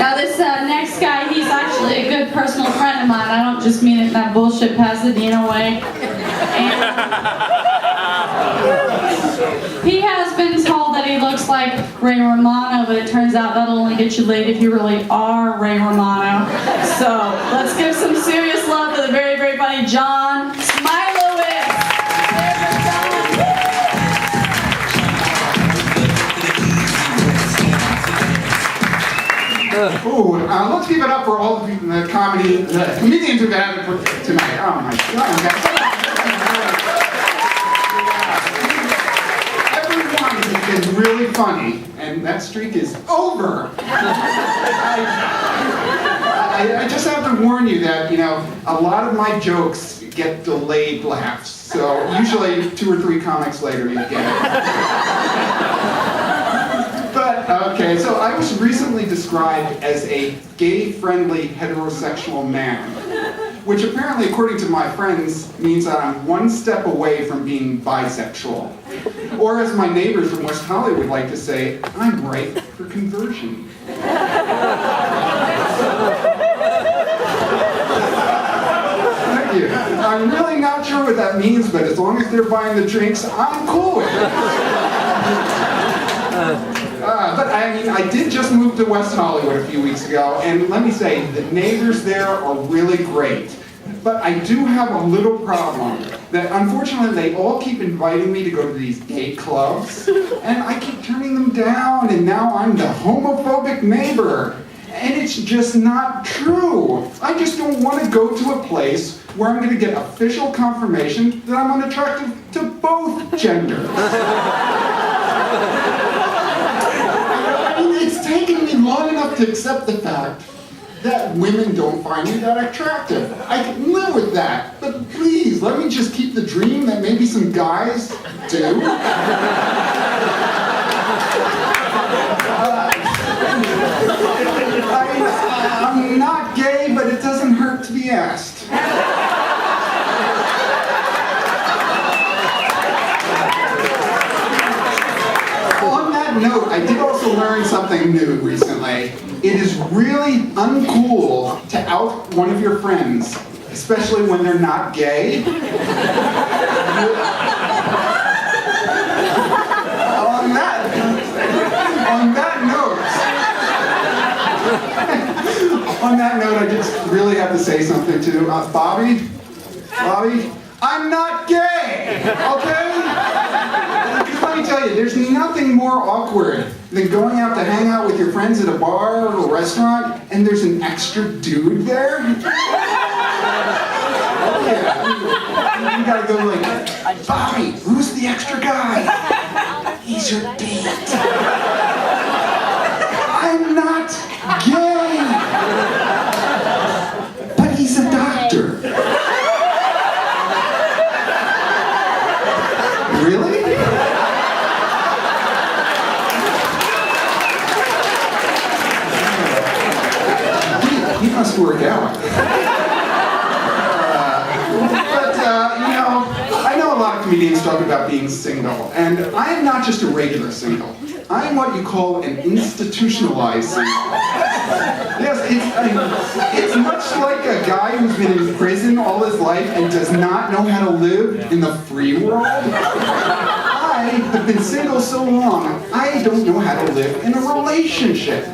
Now this next guy, he's actually a good personal friend of mine. I don't just mean it in that bullshit Pasadena way. And he has been told that he looks like Ray Romano, but it turns out that'll only get you laid if you really are Ray Romano. So let's give some serious love to the very, very funny John Smilowitz. Let's give it up for all the comedians who've had it tonight. Oh my God. Everyone has been really funny, and that streak is over. I just have to warn you that, a lot of my jokes get delayed laughs. So usually 2 or 3 comics later you get it. Okay, so I was recently described as a gay-friendly heterosexual man, which apparently, according to my friends, means that I'm 1 step away from being bisexual. Or as my neighbors from West Hollywood like to say, I'm ripe for conversion. Thank you. I'm really not sure what that means, but as long as they're buying the drinks, I'm cool with it. But I did just move to West Hollywood a few weeks ago, and let me say, the neighbors there are really great. But I do have a little problem, that unfortunately they all keep inviting me to go to these gay clubs, and I keep turning them down, and now I'm the homophobic neighbor. And it's just not true. I just don't want to go to a place where I'm going to get official confirmation that I'm unattractive to both genders. It's taken me long enough to accept the fact that women don't find me that attractive. I can live with that, but please, let me just keep the dream that maybe some guys do. I'm not gay, but it doesn't hurt to be asked. Note, I did also learn something new recently. It is really uncool to out one of your friends, especially when they're not gay. On that note, I just really have to say something to Bobbie, I'm not gay, okay? Let me tell you, there's nothing more awkward than going out to hang out with your friends at a bar or a restaurant and there's an extra dude there. Oh yeah. You gotta go like, Bobbie, who's the extra guy? He's your date. I'm not gay. But he's a doctor. Really? He must work out. I know a lot of comedians talk about being single, and I am not just a regular single. I am what you call an institutionalized single. Yes, it's much like a guy who's been in prison all his life and does not know how to live in the free world. I have been single so long, I don't know how to live in a relationship.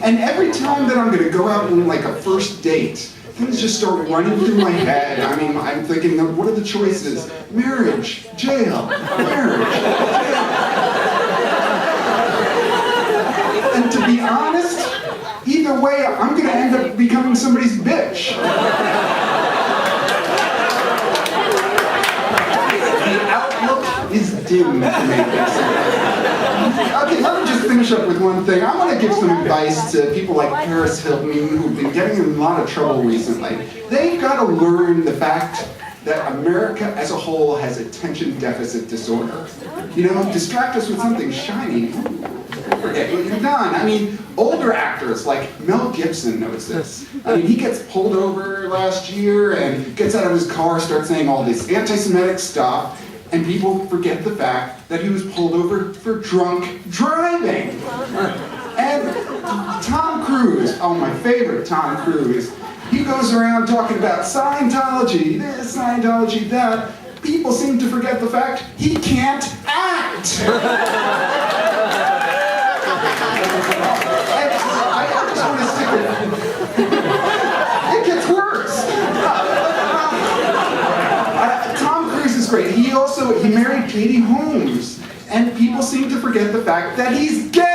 And every time that I'm going to go out on like a first date, things just start running through my head. I mean, I'm thinking, what are the choices? Marriage, jail, marriage, jail. And to be honest, either way, I'm going to end up becoming somebody's bitch. The outlook is dim to make this. Okay, let me just finish up with one thing. I want to give some advice to people like Paris Hilton, who've been getting in a lot of trouble recently. They've got to learn the fact that America as a whole has attention deficit disorder. Distract us with something shiny. Forget what you've done. I mean, older actors like Mel Gibson knows this. I mean, he gets pulled over last year and gets out of his car, starts saying all this anti-Semitic stuff, and people forget the fact that he was pulled over for drunk driving. And Tom Cruise, oh my favorite Tom Cruise. He goes around talking about Scientology, this, Scientology, that. People seem to forget the fact he can't act. I just want to stick with it. It gets worse. Tom Cruise is great. He married Katie Holmes, and people seem to forget the fact that he's gay.